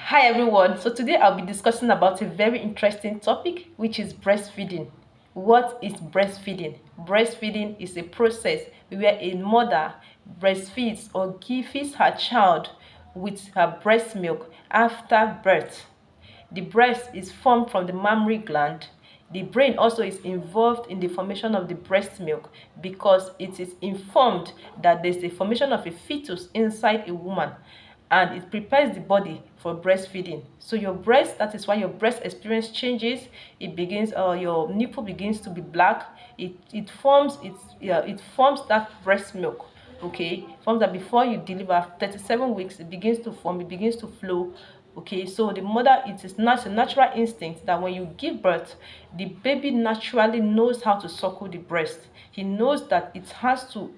Hi everyone. So today I'll be discussing about a very interesting topic, which is breastfeeding. What is breastfeeding? Breastfeeding is a process where a mother breastfeeds or feeds her child with her breast milk after birth. The breast is formed from the mammary gland. The brain also is involved in the formation of the breast milk because it is informed that there's a formation of a fetus inside a woman, and it prepares the body for breastfeeding. So your breast, that is why your breast experience changes. It begins, your nipple begins to be black. It forms it forms that breast milk. Okay, forms that before you deliver 37 weeks, it begins to form, it begins to flow. Okay, so the mother, it is not a natural instinct that when you give birth, the baby naturally knows how to suckle the breast. He knows that it has to,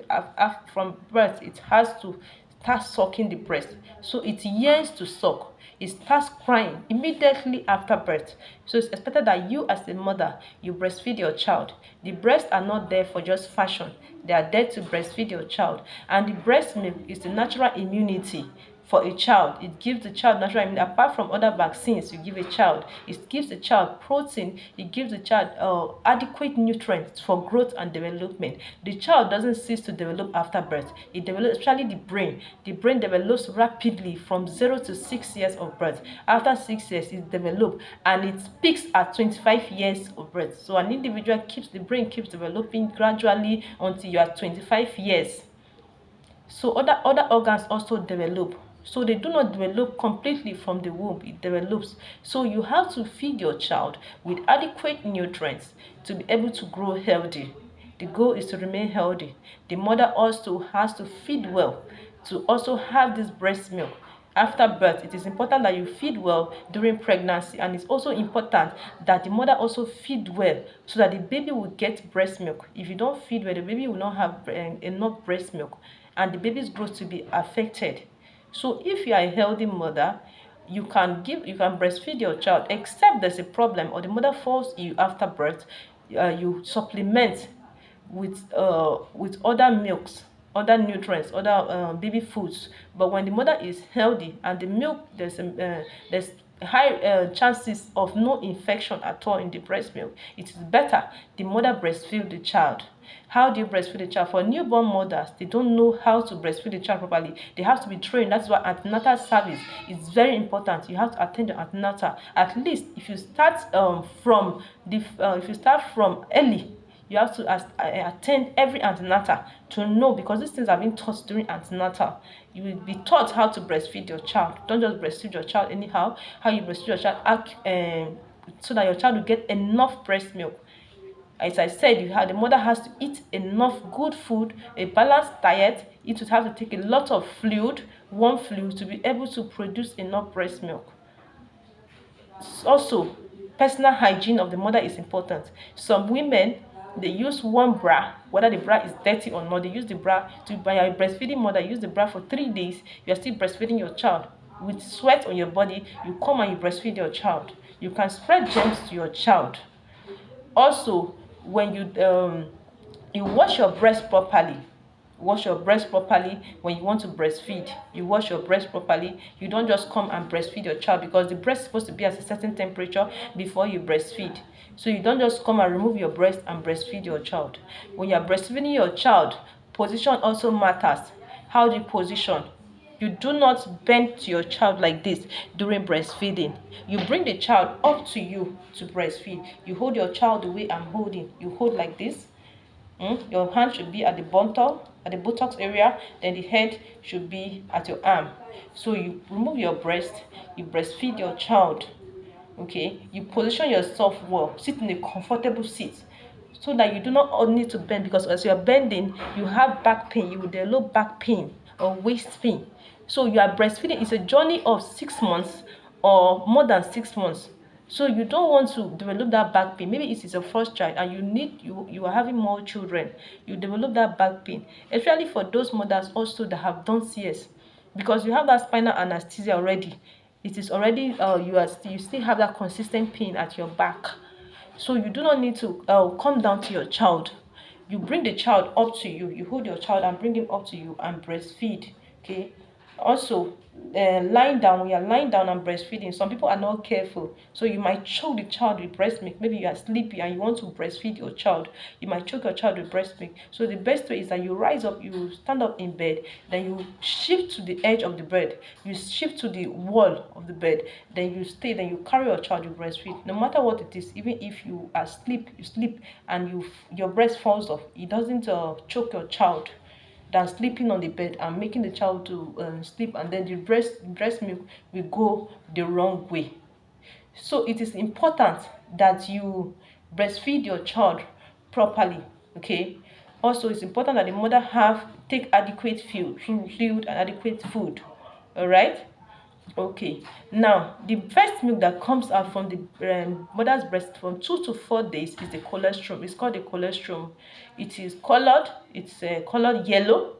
from birth, it has to start sucking the breast. So it yearns to suck. It starts crying immediately after birth. So it's expected that you, as a mother, you breastfeed your child. The breasts are not there for just fashion. They are there to breastfeed your child. And the breast milk is the natural immunity for a child. It gives the child natural immunity. Apart from other vaccines you give a child, it gives the child protein, it gives the child adequate nutrients for growth and development. The child doesn't cease to develop after birth. It develops, especially the brain. The brain develops rapidly from 0 to 6 years of birth. After 6 years, it develops and it peaks at 25 years of birth. So an individual the brain keeps developing gradually until you are 25 years. So other organs also develop. So they do not develop completely from the womb, it develops. So you have to feed your child with adequate nutrients to be able to grow healthy. The goal is to remain healthy. The mother also has to feed well to also have this breast milk. After birth, it is important that you feed well during pregnancy, and it's also important that the mother also feed well so that the baby will get breast milk. If you don't feed well, the baby will not have enough breast milk, and the baby's growth will be affected. So if you are a healthy mother, you can breastfeed your child, except there's a problem or the mother falls ill after birth. You supplement with other milks, other nutrients, other baby foods. But when the mother is healthy and the milk, there's high chances of no infection at all in the breast milk. It is better the mother breastfeed the child. How do you breastfeed the child? For newborn mothers, they don't know how to breastfeed the child properly. They have to be trained. That's why antenatal service is very important. You have to attend the antenatal. At least if you start if you start from early, you have to attend every antenatal to know, because these things are being taught during antenatal. You will be taught how to breastfeed your child. Don't just breastfeed your child anyhow. How you breastfeed your child, so that your child will get enough breast milk. As I said, the mother has to eat enough good food, a balanced diet. It would have to take a lot of fluid, warm fluid, to be able to produce enough breast milk. Also, personal hygiene of the mother is important. Some women, they use one bra, whether the bra is dirty or not. They use the bra to, by a breastfeeding mother, use the bra for 3 days. You are still breastfeeding your child with sweat on your body. You come and you breastfeed your child. You can spread germs to your child. Also, when you wash your breast properly, wash your breast properly. When you want to breastfeed, you wash your breast properly. You don't just come and breastfeed your child, because the breast is supposed to be at a certain temperature before you breastfeed. So you don't just come and remove your breast and breastfeed your child. When you're breastfeeding your child, position also matters. How do you position? You do not bend to your child like this during breastfeeding. You bring the child up to you to breastfeed. You hold your child the way I'm holding. You hold like this. Your hand should be at the bottom, at the buttocks area, then the head should be at your arm. So you remove your breast, you breastfeed your child. Okay, you position yourself well, sit in a comfortable seat so that you do not all need to bend, because as you're bending, you have back pain, you will develop back pain or waist pain. So you are breastfeeding, it's a journey of 6 months or more than 6 months. So you don't want to develop that back pain. Maybe it is your first child and you are having more children. You develop that back pain, especially for those mothers also that have done CS, because you have that spinal anesthesia already. It is already you still have that consistent pain at your back. So you do not need to come down to your child. You bring the child up to you. You hold your child and bring him up to you and breastfeed. Okay. Also, lying down, when you're lying down and breastfeeding, some people are not careful, so you might choke the child with breast milk. Maybe you are sleepy and you want to breastfeed your child, you might choke your child with breast milk. So the best way is that you rise up, you stand up in bed, then you shift to the edge of the bed, you shift to the wall of the bed, then you stay, then you carry your child, you breastfeed. No matter what it is, even if you are sleep, you sleep and your breast falls off, it doesn't choke your child than sleeping on the bed and making the child to sleep, and then the breast milk will go the wrong way. So it is important that you breastfeed your child properly. Okay. Also, it's important that the mother have take adequate fluid and adequate food. All right. Okay. Now, the first milk that comes out from the mother's breast from 2 to 4 days is the colostrum. It's called the colostrum. It is colored. It's colored yellow.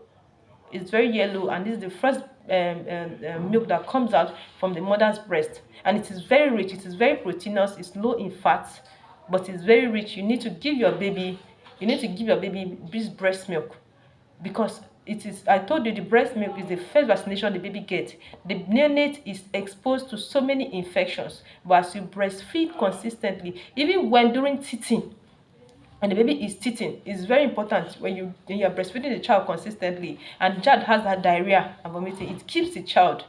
It's very yellow, and this is the first milk that comes out from the mother's breast, and it is very rich. It is very proteinous. It's low in fat, but it's very rich. You need to give your baby this breast milk, because it is, I told you, the breast milk is the first vaccination the baby gets. The neonate is exposed to so many infections, but as you breastfeed consistently, even when during teething, and the baby is teething, it's very important when you are breastfeeding the child consistently and the child has that diarrhea and vomiting, it keeps the child,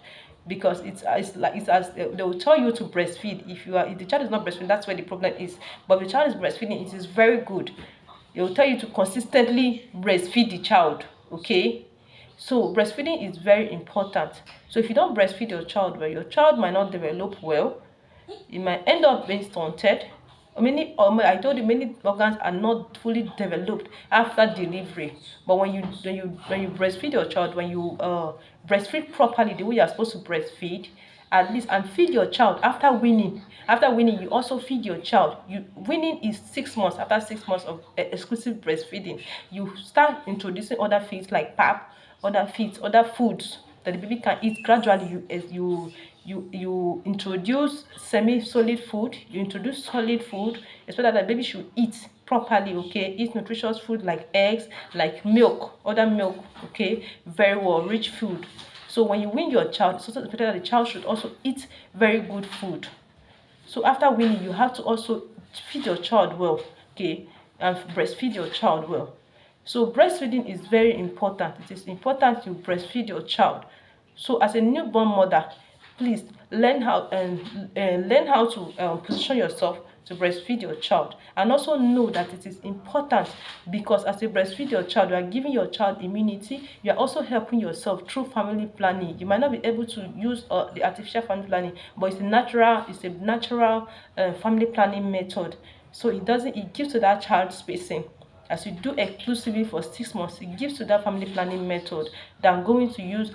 because it's like it's as they will tell you to breastfeed. If the child is not breastfeeding, that's where the problem is. But if the child is breastfeeding, it is very good. They will tell you to consistently breastfeed the child. Okay. So breastfeeding is very important. So if you don't breastfeed your child well, your child might not develop well. It might end up being stunted. I told you, many organs are not fully developed after delivery. But when you breastfeed your child, when you breastfeed properly the way you're supposed to breastfeed, at least, and feed your child after weaning. After weaning, you also feed your child. Weaning is 6 months. After 6 months of exclusive breastfeeding, you start introducing other feeds like pap, other feeds, other foods that the baby can eat gradually. You introduce semi-solid food, you introduce solid food, especially that the baby should eat properly. Okay, eat nutritious food like eggs, like milk, other milk. Okay, very well, rich food. So when you wean your child, it's also expected that the child should also eat very good food. So after weaning, you have to also feed your child well. Okay, and breastfeed your child well. So breastfeeding is very important. It is important you breastfeed your child. So as a newborn mother, please learn how to position yourself to breastfeed your child, and also know that it is important, because as you breastfeed your child, you are giving your child immunity. You are also helping yourself through family planning. You might not be able to use the artificial family planning, but it's a natural family planning method. So it gives to that child spacing. As you do exclusively for 6 months, it gives to that family planning method than going to use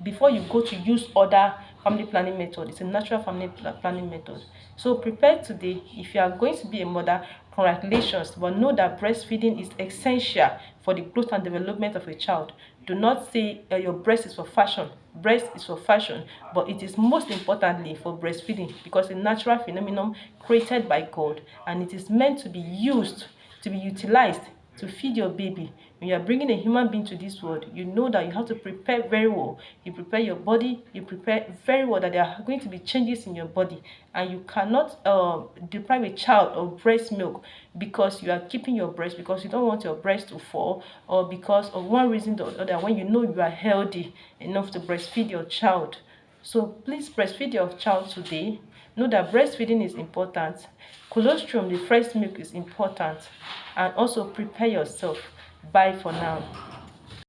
before you go to use other family planning method. It's a natural family planning method. So prepare today. If you are going to be a mother, congratulations, but know that breastfeeding is essential for the growth and development of a child. Do not say your breast is for fashion. Breast is for fashion, but it is most importantly for breastfeeding, because a natural phenomenon created by God, and it is meant to be used, to be utilized to feed your baby. When you are bringing a human being to this world, you know that you have to prepare very well. You prepare your body, you prepare very well that there are going to be changes in your body, and you cannot deprive a child of breast milk because you are keeping your breast, because you don't want your breast to fall, or because of one reason or other, when you know you are healthy enough to breastfeed your child. So please breastfeed your child today. Know that breastfeeding is important. Colostrum, the fresh milk, is important. And also prepare yourself. Bye for now.